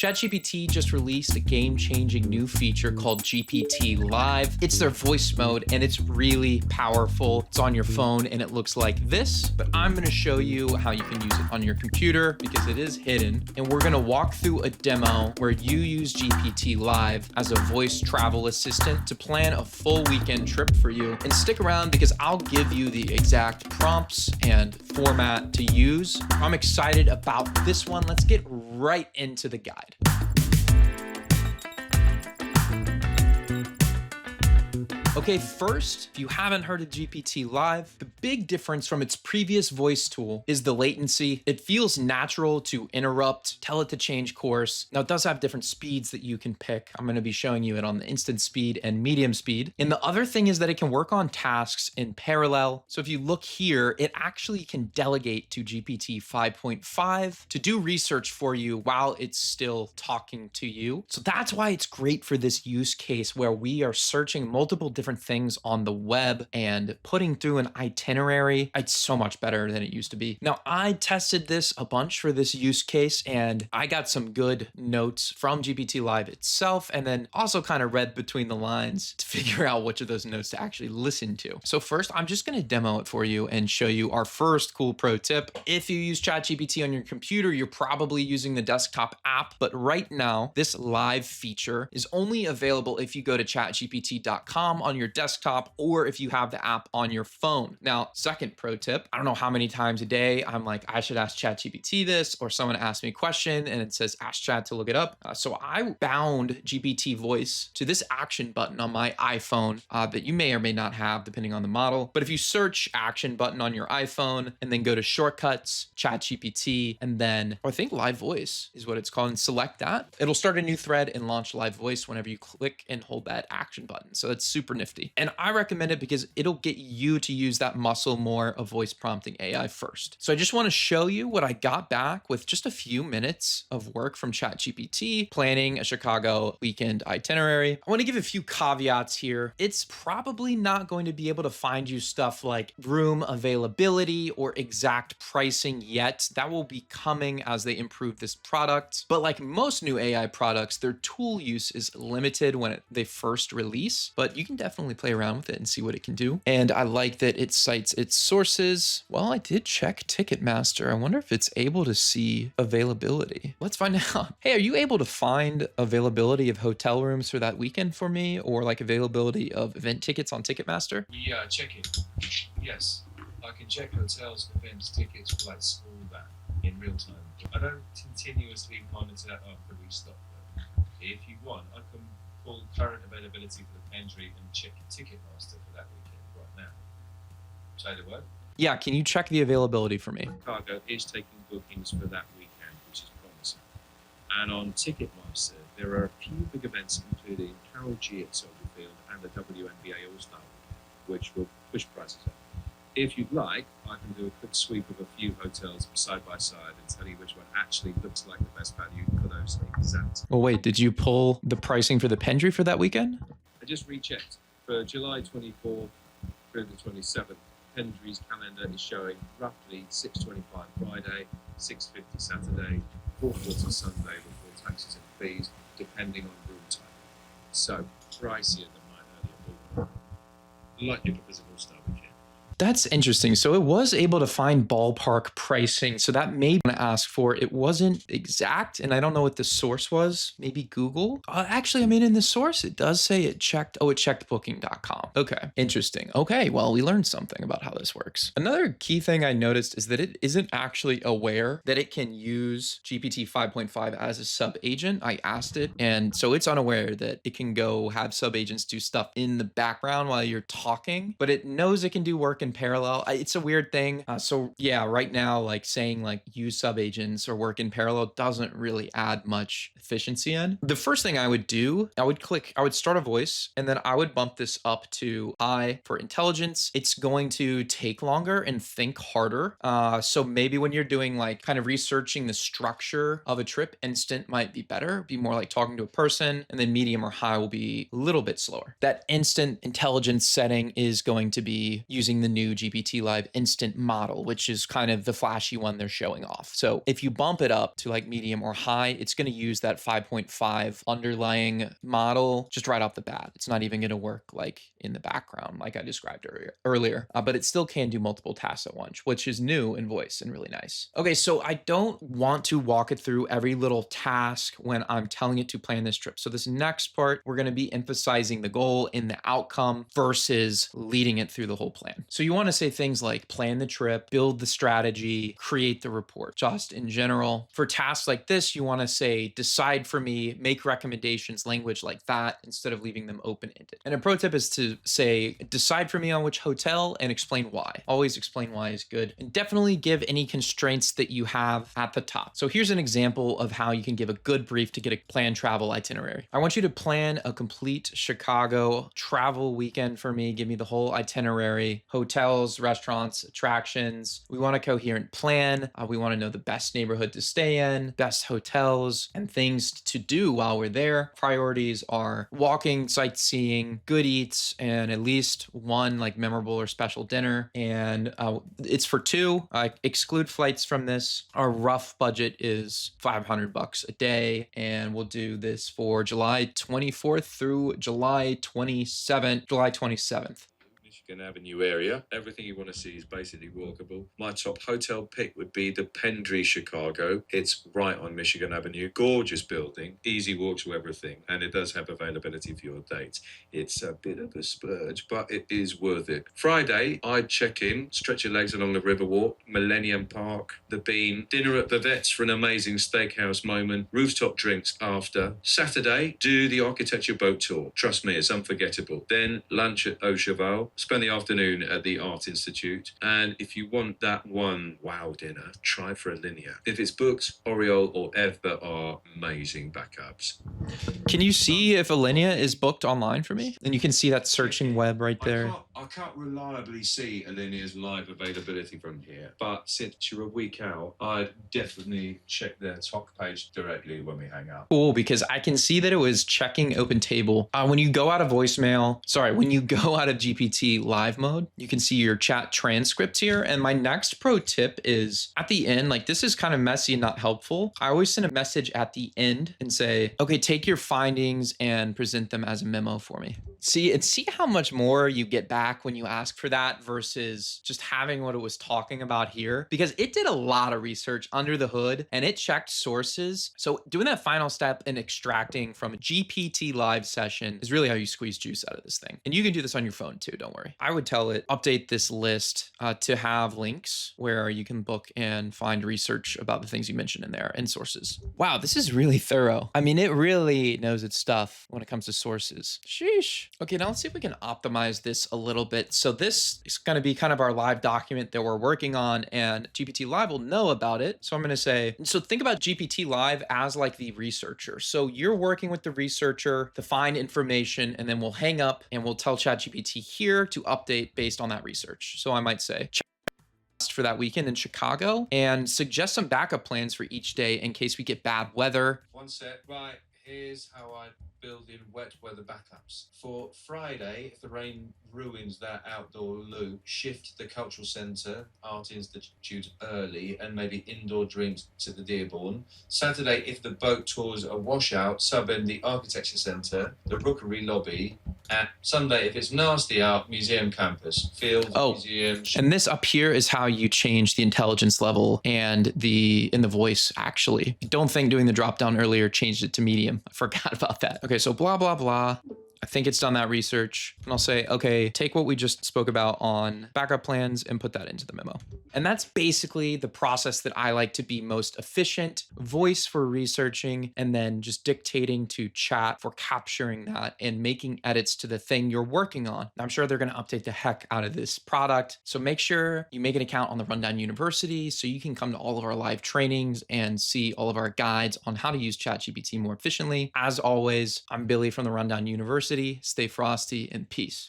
ChatGPT just released a game-changing new feature called GPT Live. It's their voice mode and it's really powerful. It's on your phone and it looks like this, but I'm gonna show you how you can use it on your computer because it is hidden. And we're gonna walk through a demo where you use GPT Live as a voice travel assistant to plan a full weekend trip for you. And stick around because I'll give you the exact prompts and format to use. I'm excited about this one. Let's get right into the guide. Okay, first, if you haven't heard of GPT Live, the big difference from its previous voice tool is the latency. It feels natural to interrupt, tell it to change course. Now, it does have different speeds that you can pick. I'm going to be showing you it on the instant speed and medium speed. And the other thing is that it can work on tasks in parallel. So if you look here, it actually can delegate to GPT 5.5 to do research for you while it's still talking to you. So that's why it's great for this use case where we are searching multiple different things on the web and putting through an itinerary. It's so much better than it used to be. Now, I tested this a bunch for this use case and I got some good notes from GPT Live itself and then also kind of read between the lines to figure out which of those notes to actually listen to. So first, I'm just going to demo it for you and show you our first cool pro tip. If you use ChatGPT on your computer, you're probably using the desktop app, but right now, this live feature is only available if you go to chatgpt.com on your desktop or if you have the app on your phone. Now, second pro tip, I don't know how many times a day I'm like, I should ask ChatGPT this, or someone asks me a question and it says, ask Chat to look it up. So I bound GPT voice to this action button on my iPhone that you may or may not have depending on the model. But if you search action button on your iPhone and then go to shortcuts, ChatGPT, and then I think live voice is what it's called, and select that, it'll start a new thread and launch live voice whenever you click and hold that action button. So that's super nifty. And I recommend it because it'll get you to use that muscle more of voice prompting AI first. So I just want to show you what I got back with just a few minutes of work from ChatGPT, planning a Chicago weekend itinerary. I want to give a few caveats here. It's probably not going to be able to find you stuff like room availability or exact pricing yet. That will be coming as they improve this product. But like most new AI products, their tool use is limited when they first release, but you can definitely play around with it and see what it can do. And I like that it cites its sources. Well, I did check Ticketmaster. I wonder if it's able to see availability. Let's find out. Hey, are you able to find availability of hotel rooms for that weekend for me, or like availability of event tickets on Ticketmaster? Yeah, check it. Yes, I can check hotels, events, tickets for like school that in real time. I don't continuously monitor that after we stop though. If you want, I can pull current availability for the Pendry and check your Ticketmaster for that weekend right now. Say the word. Yeah, can you check the availability for me? Chicago is taking bookings for that weekend, which is promising. And on Ticketmaster, there are a few big events including Carol G at Soldier Field and the WNBA All-Star, which will push prices up. If you'd like, I can do a quick sweep of a few hotels side by side and tell you which one actually looks like the best value for those exact. Well, wait, did you pull the pricing for the Pendry for that weekend? I just rechecked. For July 24th through the 27th, Pendry's calendar is showing roughly $625 Friday, $650 Saturday, $440 Sunday before taxes and fees, depending on room type. So, pricier than mine earlier. Likely because of All-Star weekend. That's interesting. So it was able to find ballpark pricing. So that made me ask for, it wasn't exact. And I don't know what the source was. Maybe Google. Actually, I mean, in the source, it does say it checked. Oh, it checked booking.com. Okay. Interesting. Okay. Well, we learned something about how this works. Another key thing I noticed is that it isn't actually aware that it can use GPT 5.5 as a sub agent. I asked it. And so it's unaware that it can go have sub agents do stuff in the background while you're talking, but it knows it can do work in parallel. It's a weird thing. So yeah, right now, like saying like use sub agents or work in parallel doesn't really add much efficiency in. The first thing I would do, I would start a voice and then I would bump this up to high for intelligence. It's going to take longer and think harder. So maybe when you're doing like kind of researching the structure of a trip, instant might be better, be more like talking to a person, and then medium or high will be a little bit slower. That instant intelligence setting is going to be using the new new GPT Live instant model, which is kind of the flashy one they're showing off. So if you bump it up to like medium or high, it's going to use that 5.5 underlying model just right off the bat. It's not even going to work like in the background, like I described earlier. But it still can do multiple tasks at once, which is new in voice and really nice. Okay, so I don't want to walk it through every little task when I'm telling it to plan this trip. So this next part, we're going to be emphasizing the goal in the outcome versus leading it through the whole plan. So you want to say things like plan the trip, build the strategy, create the report. Just in general, for tasks like this, you want to say decide for me, make recommendations, language like that, instead of leaving them open-ended. And a pro tip is to say decide for me on which hotel and explain why. Always explain why is good. And definitely give any constraints that you have at the top. So here's an example of how you can give a good brief to get a planned travel itinerary. I want you to plan a complete Chicago travel weekend for me. Give me the whole itinerary, hotels, restaurants, attractions. We want a coherent plan. We want to know the best neighborhood to stay in, best hotels, and things to do while we're there. Priorities are walking, sightseeing, good eats, and at least one like memorable or special dinner. And it's for two. I exclude flights from this. Our rough budget is $500 a day, and we'll do this for July 24th through July 27th. Michigan Avenue area. Everything you want to see is basically walkable. My top hotel pick would be the Pendry Chicago. It's right on Michigan Avenue. Gorgeous building, easy walk to everything, and it does have availability for your dates. It's a bit of a splurge, but it is worth it. Friday, I'd check in, stretch your legs along the Riverwalk, Millennium Park, the Bean, dinner at the Vets for an amazing steakhouse moment, rooftop drinks after. Saturday, do the architecture boat tour. Trust me, it's unforgettable. Then lunch at Au Cheval, spend the afternoon at the Art Institute, and if you want that one wow dinner, try for Alinea. If it's books, Oriole or Ev that are amazing backups. Can you see if Alinea is booked online for me? And you can see that searching web right there. I can't reliably see Alinea's live availability from here, but since you're a week out, I'd definitely check their top page directly when we hang out. Cool, because I can see that it was checking open table. When you go out of GPT live mode, you can see your chat transcript here. And my next pro tip is at the end, like this is kind of messy and not helpful. I always send a message at the end and say, okay, take your findings and present them as a memo for me. See how much more you get back when you ask for that versus just having what it was talking about here, because it did a lot of research under the hood and it checked sources. So doing that final step and extracting from a GPT live session is really how you squeeze juice out of this thing. And you can do this on your phone too, don't worry. I would tell it, update this list to have links where you can book and find research about the things you mentioned in there and sources. Wow, this is really thorough. I mean, it really knows its stuff when it comes to sources. Sheesh. Okay, now let's see if we can optimize this a little bit. So this is going to be kind of our live document that we're working on, and GPT Live will know about it. So I'm going to say, so think about GPT Live as like the researcher. So you're working with the researcher to find information, and then we'll hang up and we'll tell ChatGPT here to update based on that research. So I might say, for that weekend in Chicago and suggest some backup plans for each day in case we get bad weather. One set, right, here's how I build in wet weather backups. For Friday, if the rain ruins that outdoor loop, shift the cultural centre, Art Institute early, and maybe indoor drinks to the Dearborn. Saturday, if the boat tours a washout, sub in the architecture centre, the Rookery lobby. And Sunday, if it's nasty out, museum campus, field, museum. And this up here is how you change the intelligence level and in the voice, actually. Don't think doing the drop down earlier changed it to medium. I forgot about that. Okay, so blah, blah, blah. I think it's done that research. And I'll say, okay, take what we just spoke about on backup plans and put that into the memo. And that's basically the process that I like to be most efficient. Voice for researching, and then just dictating to chat for capturing that and making edits to the thing you're working on. I'm sure they're going to update the heck out of this product. So make sure you make an account on the Rundown University so you can come to all of our live trainings and see all of our guides on how to use ChatGPT more efficiently. As always, I'm Billy from the Rundown University. Stay frosty and peace.